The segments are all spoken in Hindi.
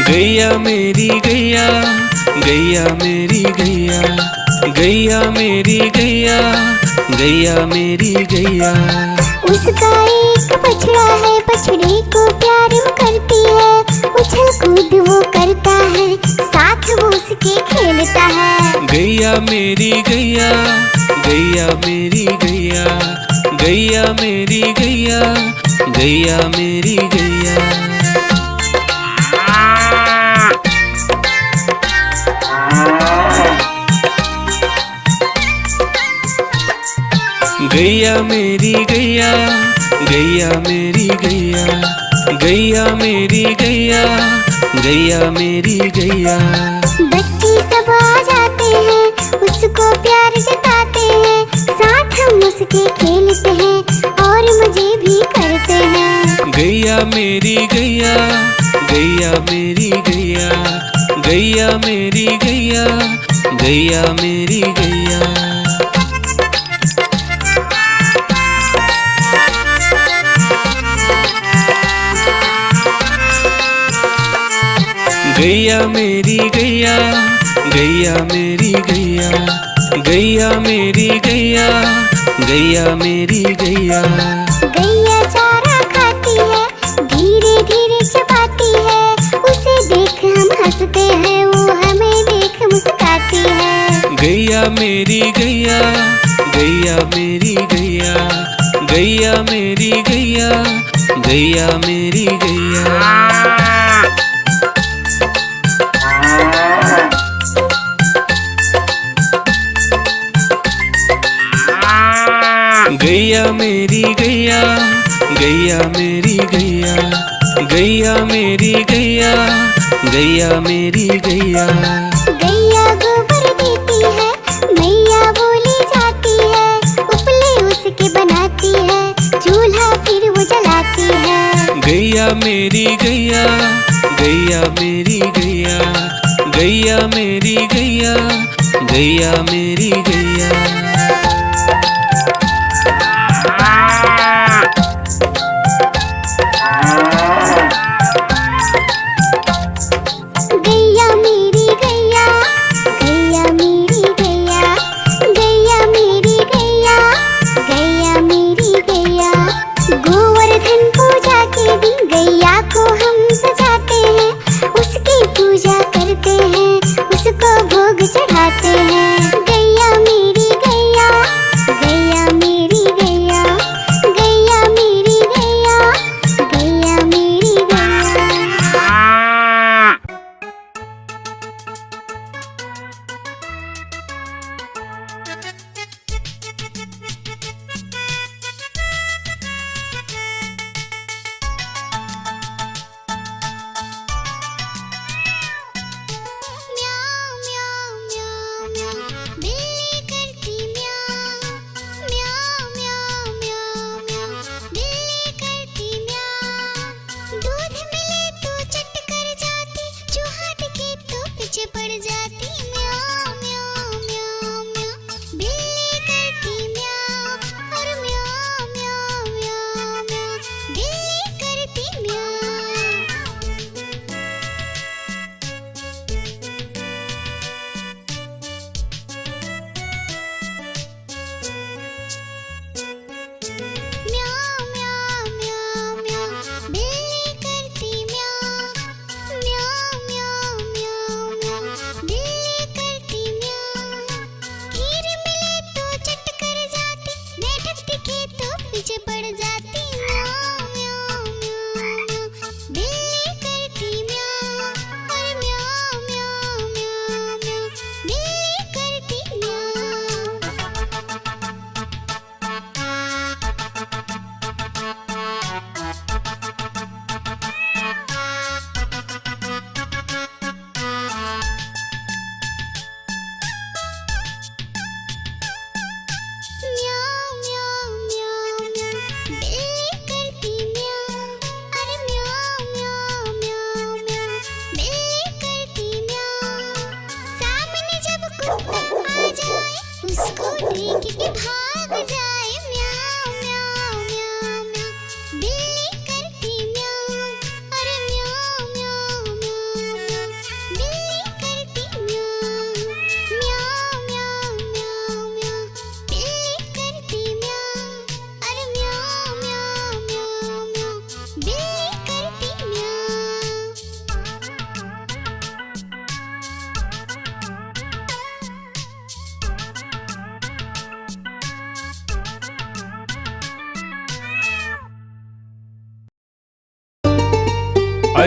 गैया मेरी गैया, गैया मेरी गैया, गैया मेरी गैया, गैया मेरी गैया। उसका एक बछड़ा है, बछड़े को प्यार वो करती है, उछल कूद वो करता है, साथ वो उसके खेलता है। गैया मेरी गैया, गैया मेरी गैया, गैया मेरी गैया, गैया मेरी गैया। गैया मेरी गैया, गैया मेरी गैया, गैया मेरी गैया, गैया मेरी गैया। बच्चे सब आ जाते हैं, उसको प्यार जताते हैं, साथ हम उसके खेलते हैं और मजे भी करते हैं। गैया मेरी गैया, गैया मेरी गैया, गैया मेरी गैया, गैया मेरी गैया। गैया मेरी गैया, गैया मेरी गैया, गैया मेरी गैया, गैया मेरी गैया। गैया चारा खाती है, धीरे धीरे चबाती है, उसे देख हम हंसते हैं, वो हमें देख मुस्कुराती है। गैया मेरी गैया, गैया मेरी गैया, गैया मेरी गैया, गैया मेरी गैया। गैया मेरी गैया, गैया मेरी गैया, गैया मेरी गैया, गैया मेरी गैया। गैया गोबर देती है, मैया बोली जाती है, उपले उसके बनाती है, चूल्हा फिर वो जलाती है। गैया मेरी गैया, गैया मेरी गैया, गैया मेरी गैया, गैया मेरी गैया। गैया मेरी गैया, गैया मेरी गैया, गैया मेरी गैया, गैया मेरी गैया। गोवर्धन पूजा के दिन गैया को हम सजाते हैं, उसकी पूजा करते हैं, उसको भोग चढ़ाते हैं। गैया मेरी गैया।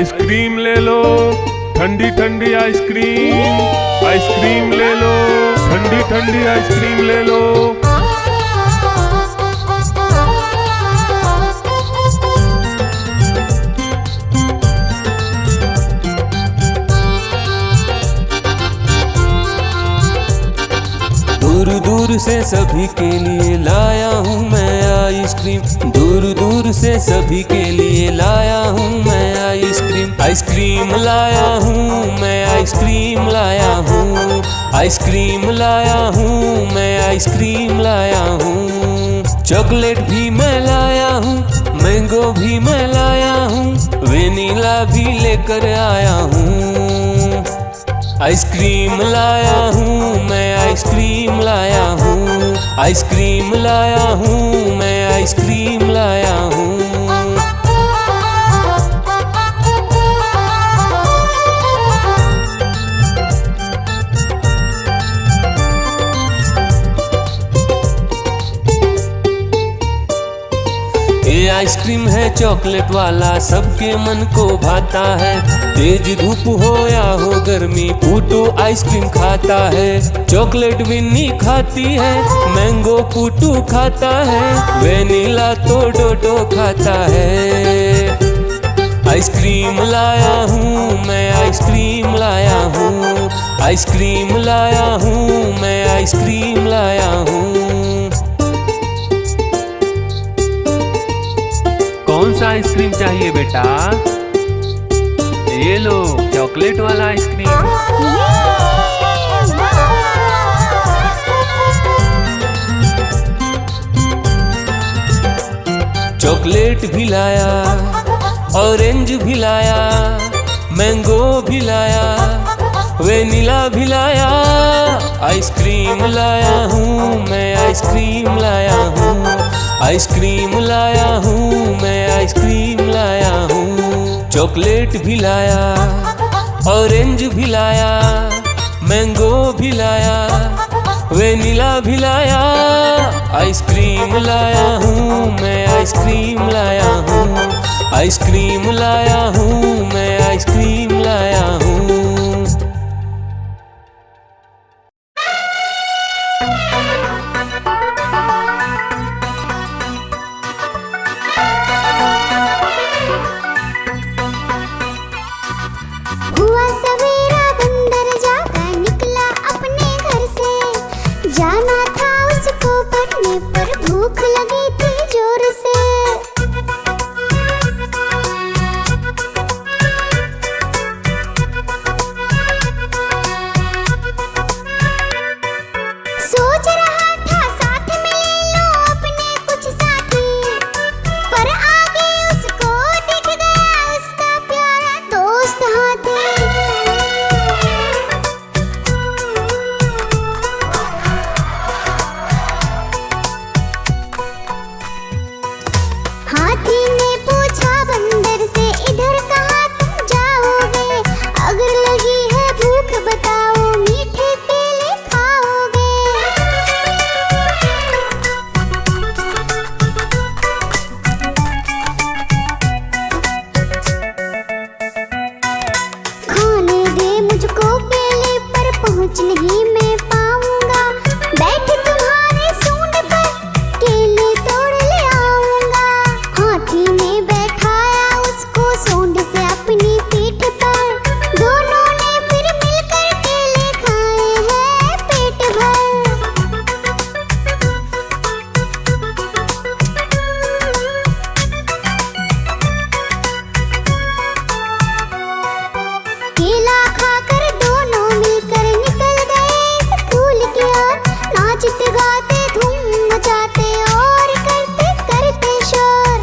आइसक्रीम ले लो, ठंडी ठंडी आइसक्रीम। आइसक्रीम ले लो, ठंडी ठंडी आइसक्रीम ले लो। दूर दूर से सभी के लिए लाया हूँ मैं आइसक्रीम। दूर दूर से सभी के लिए लाया हूँ मैं आइसक्रीम। आइसक्रीम लाया हूँ मैं, आइसक्रीम लाया हूँ। आइसक्रीम लाया हूँ मैं, आइसक्रीम लाया हूँ। चॉकलेट भी मैं लाया हूँ, मैंगो भी मैं लाया हूँ, वेनिला भी लेकर आया हूँ। आइसक्रीम लाया हूँ मैं, आइसक्रीम लाया हूँ। आइसक्रीम लाया हूँ मैं, आइसक्रीम लाया हूँ। ये आइसक्रीम है चॉकलेट वाला, सबके मन को भाता है। तेज धूप हो या हो गर्मी, पूटू आइसक्रीम खाता है। चॉकलेट विन्नी खाती है, मैंगो पूटू खाता है, वेनिला तो डोडो खाता है। आइसक्रीम लाया हूँ मैं, आइसक्रीम लाया हूँ। आइसक्रीम लाया हूँ मैं, आइसक्रीम लाया हूँ। कौन सा आइसक्रीम चाहिए बेटा? ये लो चॉकलेट वाला आइसक्रीम। चॉकलेट भी लाया, ऑरेंज भी लाया, मैंगो भी लाया, वेनिला भी लाया। आइसक्रीम लाया हूँ मैं, आइसक्रीम लाया हूँ। आइसक्रीम लाया हूँ मैं, आइसक्रीम लाया हूँ। चॉकलेट भी लाया, ऑरेंज भी लाया, मैंगो भी लाया, वेनिला भी लाया। आइसक्रीम लाया हूँ मैं, आइसक्रीम लाया हूँ। आइसक्रीम लाया हूँ मैं, आइसक्रीम लाया हूँ। हुआ सवेरा बंदर जागा निकला अपने घर से। जाना था उसको पढ़ने पर भूख लगी थी जोर से। सोच रहा था साथ में ले लो अपने कुछ साथी, पर आगे उसको दिख गया उसका प्यारा दोस्त हाथी। हाथी ने पूछा बंदर से, इधर कहाँ तुम जाओगे? अगर लगी है भूख बताओ, मीठे केले खाओगे? खाने दे मुझको केले, पर पहुँच नहीं मैं पाऊंगा। बैठ तुम्हारे सूंड पर केले तोड़ ले आऊंगा। हाथी ने बैठाया उसको सूंड से अपनी पीठ पर। दोनों ने फिर मिलकर केले खाए हैं पेट भर। केला खाकर दोनों मिलकर निकल गए स्कूल की ओर। नाचते गाते धूम मचाते और करते करते शोर।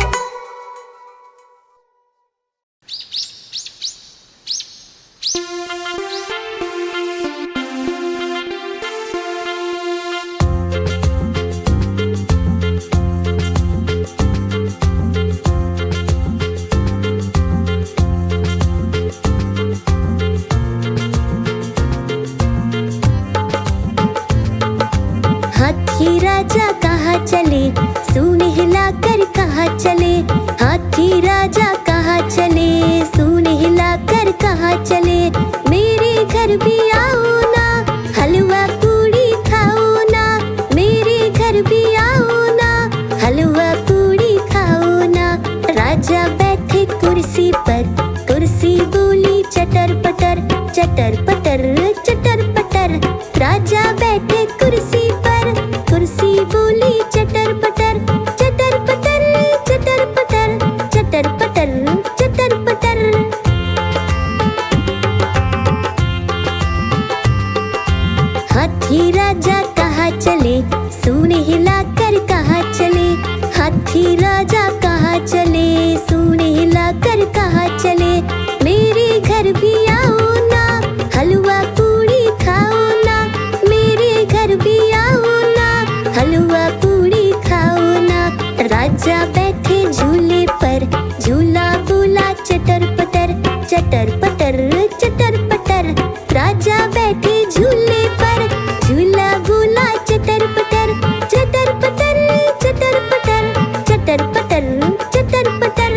हाथी राजा कहाँ चले, सूने हिलाकर कहाँ चले। हाथी राजा कहाँ चले, सूने हिला कहाँ चले, मेरे घर भी आओ ना, हलवा पूड़ी खाओ ना, मेरे घर भी आओ ना, हलवा पूड़ी खाओ ना। राजा बैठे कुर्सी पर, कुर्सी बोली चटर पटर, चटर पटर चटर पटर। राजा बैठे कुर्सी पर, कुर्सी बोली चटर पटर, चटर पटर चटर पटर, चटर पटर चटर पटर। हाथी राजा कहाँ चले, सूंड हिलाकर कहाँ चले, हाथी राजा कहाँ चले, सूंड हिलाकर कहाँ चले। मेरे घर भी आओ ना, हलवा पूड़ी खाओ ना, मेरे घर भी आओ ना, हलवा पूड़ी खाओ ना। राजा बैठे झूले पर, झूला बोला चटर पटर, चटर पटर चटर पटर। राजा बैठे झूले पर, झूला बोला चटर पटर, चटर पटर चटर पटर, चटर पटर चटर पटर।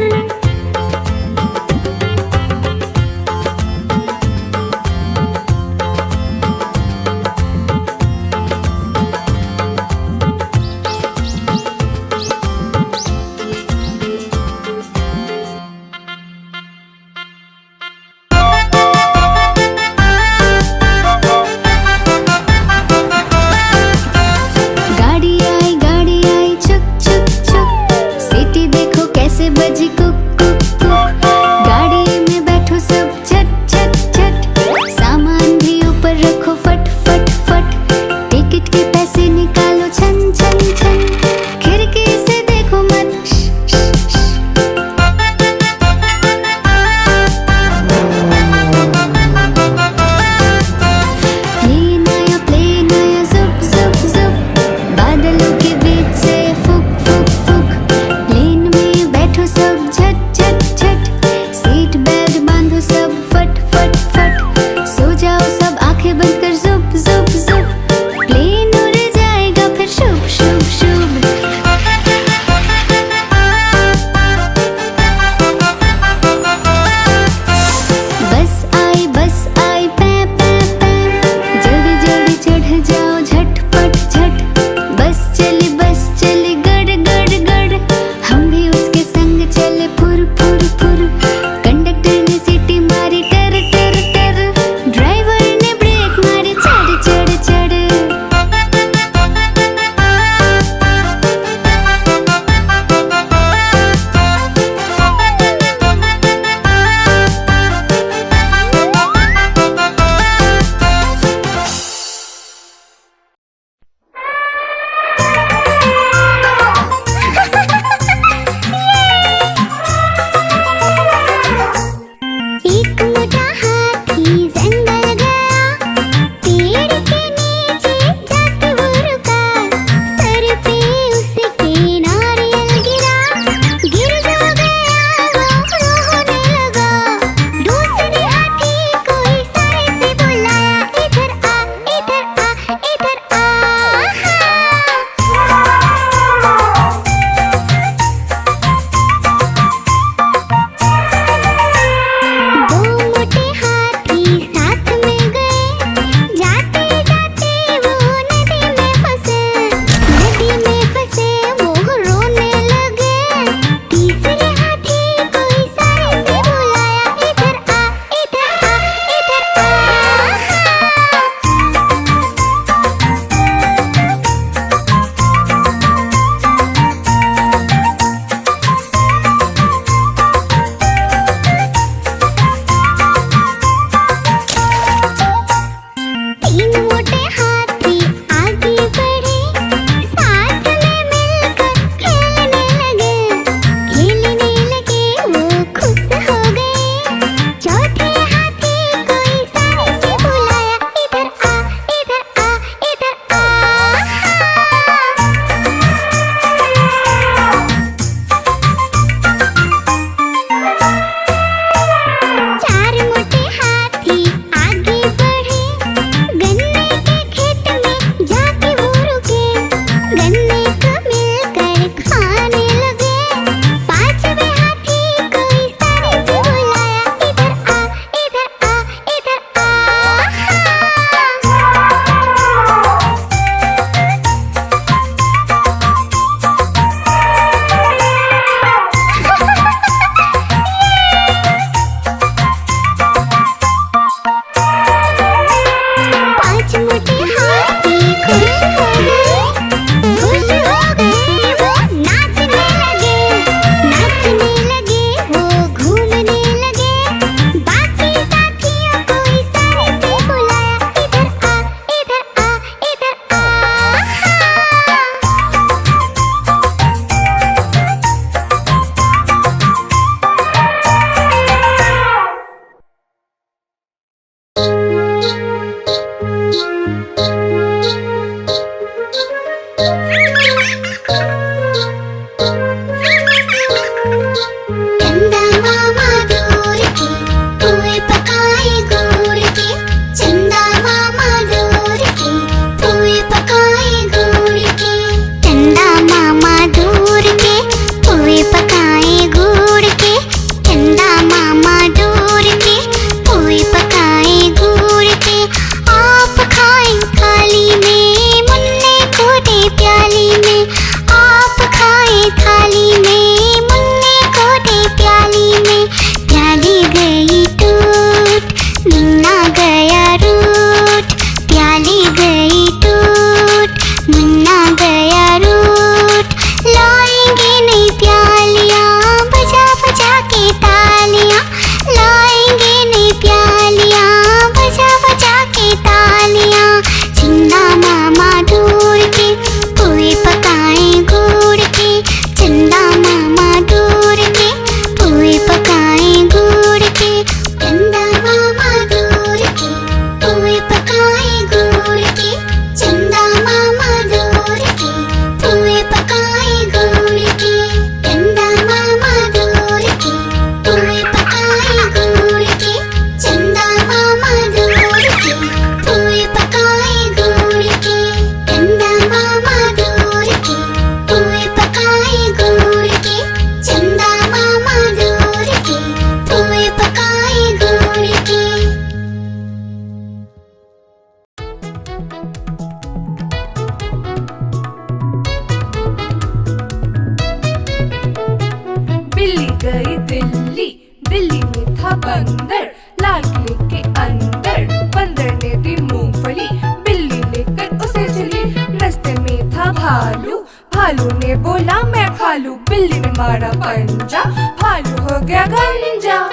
था बंदर लाल किले के अंदर। बंदर ने दी मूंगफली, बिल्ली लेकर उसे चली। रास्ते में था भालू, भालू ने बोला मैं खा लूं। बिल्ली ने मारा पंजा, भालू हो गया गंजा।